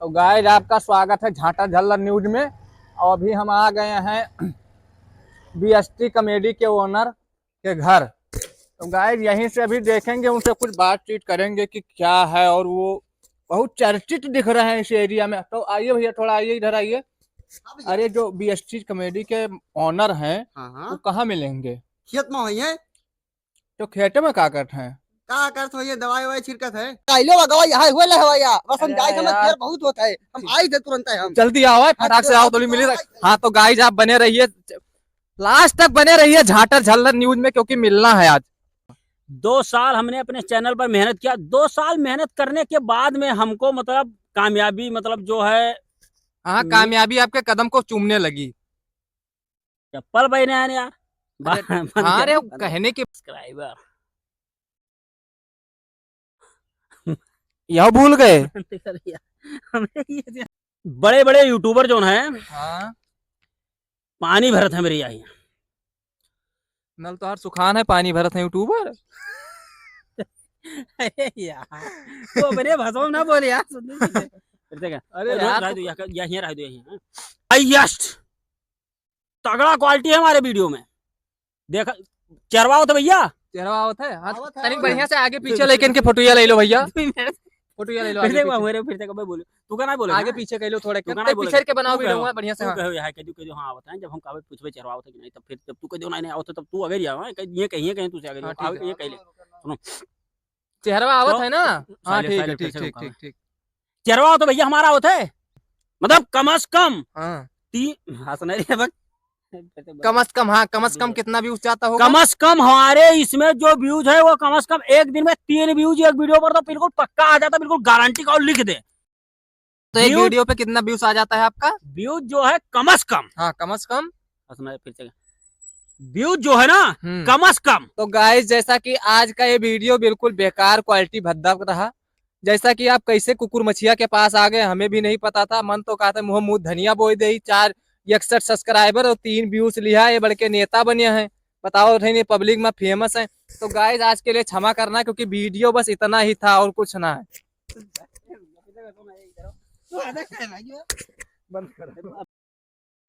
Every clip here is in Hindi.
तो गाइस आपका स्वागत है झाटा झल्लर न्यूज में। और अभी हम आ गए हैं बीएसटी कॉमेडी के ओनर के घर। तो गाइस यहीं से अभी देखेंगे, उनसे कुछ बातचीत करेंगे कि क्या है। और वो बहुत चर्चित दिख रहे हैं इस एरिया में। तो आइए भैया, थोड़ा आइए, इधर आइए। अरे जो बीएसटी कॉमेडी के ओनर हैं वो कहाँ मिलेंगे? खेत में होइए तो खेते में क्या करते हैं? का करत होइए दवाई ववाई छिड़कत है काइलो गवाई हाय होए ले हवैया बस हम अरे जाई समझ यार। देर बहुत होता है हम आई थे तुरंत है हम जल्दी आओ, फटाक से आओ, थोड़ी मिली। हाँ तो गाइस आप बने रहिए, लास्ट तक बने रहिए झाटर झल्लर न्यूज में, क्योंकि मिलना है आज। 2 साल हमने अपने चैनल पर मेहनत किया। 2 साल मेहनत करने के बाद में हमको मतलब कामयाबी मतलब जो है हाँ, कामयाबी आपके कदम को चूमने लगी। चप्पल पहने हैं यार। हाँ अरे कहने की सब्सक्राइबर यह भूल गए। बड़े बड़े यूट्यूबर जो हैं हाँ, पानी भरत है मेरे यहाँ। नल तो हर सुखान है, पानी भरत है यूट्यूबर। अरे यार वो अपने भाषा में ना बोले यार। अरे यार हाईएस्ट तगड़ा क्वालिटी है हमारे वीडियो में। देखा चरवाओ तो भैया तेरा आवत है। हाँ, आवत है, तनिक आवत बढ़िया है। से आगे पीछे लेकिन के फोटोया ले लो भैया। फोटोया ले लो फिर आगे देखो पीछे। मेरे फिर देखो मैं बोलूं तू का ना बोले आगे पीछे कह लो थोड़े, तू का कब ना तक बोले पीछे के बनाओ तू वीडियो कहो, में बढ़िया से। तू हाँ कहो यहाँ कह दो हाँ बताएं जब हम काबे पूछवे चरवाओ थे कि नहीं, तब फिर जब तू कह दो नहीं आओ तो तब तू अगर ही आओ ये कहिए कहीं तू से अगर हाँ, आओ ठीक है। ये कह ले सुनो चेहरा आवत तो- है ना। हाँ साइलेंट- ठीक है, साइलेंट ठीक फिर से ठीक रुका ठीक ठीक। चरवाओ तो भैया हमारा होता है मतलब कम से कम हाँ 3 हाँ सुना रही है बस कम से कम, हाँ कम से कम कितना व्यूज जाता होगा? कम से कम हमारे इसमें जो व्यूज है वो कम से कम एक दिन में 3 व्यूज एक वीडियो पर तो बिल्कुल पक्का आ जाता, बिल्कुल गारंटी का। और लिख दे तो एक व्यूज- वीडियो पे कितना व्यूज आ जाता है आपका? व्यूज जो है कम से कम, हाँ कम से कम। फिर से व्यूज जो है ना कम से कम। तो गाइस जैसा कि आज का ये वीडियो बिल्कुल बेकार क्वालिटी भद्दा रहा। जैसा कि आप कैसे कुकुर मछिया के पास आ गए हमें भी नहीं पता था। मन तो कहा था मुँह मुँह धनिया बोई दे। 461 सब्सक्राइबर और 3 व्यूज लिया, ये बड़के नेता बने हैं। बताओ नहीं पब्लिक में फेमस है। तो गाइस आज के लिए क्षमा करना, क्योंकि वीडियो बस इतना ही था और कुछ ना है।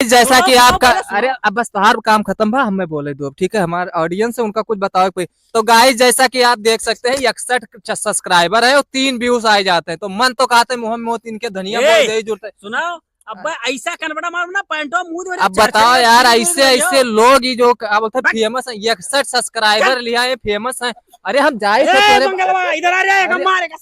जैसा कि आपका, अरे अब बस तुम्हारा काम खत्म बा, हमें बोले दो ठीक है। हमारे ऑडियंस है उनका कुछ बताओ कोई। तो गाइस जैसा कि आप देख सकते हैं 61 सब्सक्राइबर है और 3 व्यूज आ जाते हैं। तो मन तो कहते हैं मुँह में इनके धनिया बोल दे जुड़ते। सुनाओ अब ऐसा कनबड़ा मारना पैंटो मुंह। अब बताओ यार, ऐसे ऐसे लोग ही जो क्या बोलते हैं फेमस है, 61 सब्सक्राइबर लिया है, फेमस है। अरे हम जाए थे इधर आ जाएगा मारेगा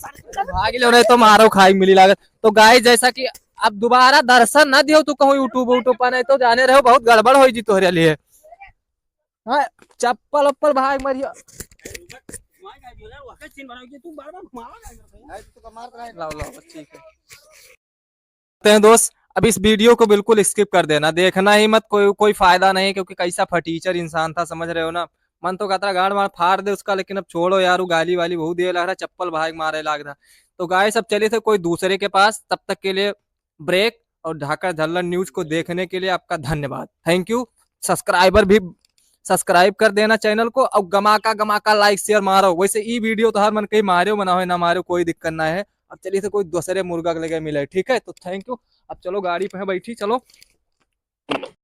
भाग लो, नहीं तो मारो खाई मिली लागत। तो गाइस जैसा कि अब दोबारा दर्शन न दियो तू कहूँ यूट्यूब पर, नहीं तो जाने रहो बहुत गड़बड़ हो जी तोहरे लिए। हाँ चप्पल उप्पल भाग मरियो। दोस्त अब इस वीडियो को बिल्कुल स्किप कर देना, देखना ही मत, कोई फायदा नहीं, क्योंकि कैसा फटीचर इंसान था समझ रहे हो ना। मन तो कहता गाड़ मार फाड़ दे उसका, लेकिन अब छोड़ो यार, वो गाली वाली बहुत देर लग रहा, चप्पल भाग मारे लग रहा। तो गाइस अब चले थे कोई दूसरे के पास, तब तक के लिए ब्रेक। और झाटा झल्लर न्यूज को देखने के लिए आपका धन्यवाद, थैंक यू। सब्सक्राइबर भी सब्सक्राइब कर देना चैनल को, और गमाका लाइक शेयर मारो। वैसे ई वीडियो तो हर मन कहीं मारो मना हो ना मारो, कोई दिक्कत ना है। अब चलिए से कोई दूसरे मुर्गा लगे मिले, ठीक है। तो थैंक यू। अब चलो गाड़ी पे बैठी, चलो।